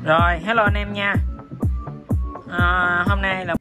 Rồi, hello anh em nha. Hôm nay là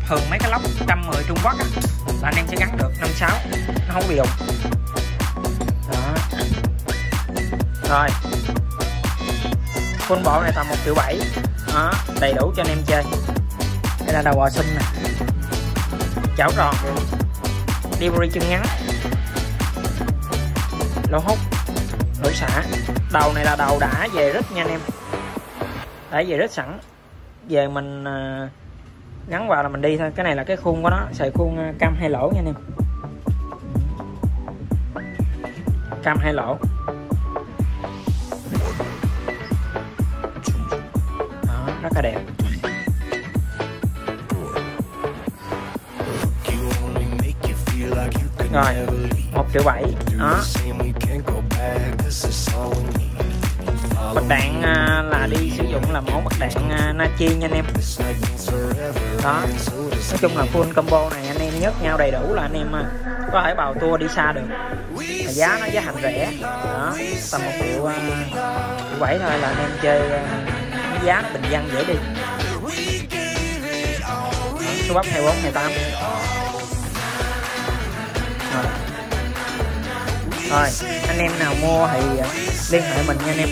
thường mấy cái lốc 110 Trung Quốc á, là anh em sẽ gắn được 56, nó không bị đụng. Đó. Rồi. Full bộ này tầm 1,7 triệu. Đó, đầy đủ cho anh em chơi. Đây là đầu bò sum nè. Chảo tròn. Delivery chân ngắn. Lỗ hút. Lỗ xả. Đầu này là đầu đã về rít nha anh em. Đã về rít sẵn. Về mình gắn vào là mình đi thôi. Cái này là cái khuôn của nó, xài khuôn cam 2 lỗ nha anh em. Cam 2 lỗ. Đó, rất là đẹp. Rồi, 1,7 triệu. Đó. Bật đạn là đi sử dụng là mẫu bật đạn natri nha anh em. Đó, nói chung là full combo này anh em nhớ nhau đầy đủ là anh em có thể bào tour đi xa được. Giá nó giá thành rẻ. Đó, tầm 1,7 triệu thôi là anh em chơi giá nó bình dân dễ đi. Số bắp 24, 28. Rồi, anh em nào mua thì liên hệ mình nha anh em.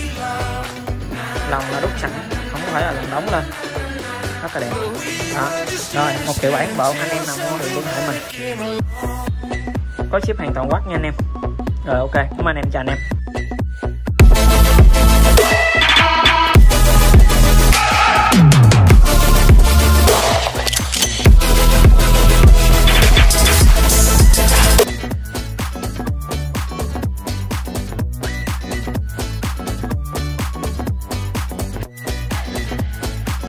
Lòng là đúc sẵn, không phải là lòng đóng lên. Rất là đẹp. Đó. Rồi, 1,7 triệu bộ, anh em nào mua thì liên hệ mình. Có ship hàng toàn quốc nha anh em. Rồi ok, cảm ơn anh em, chào anh em.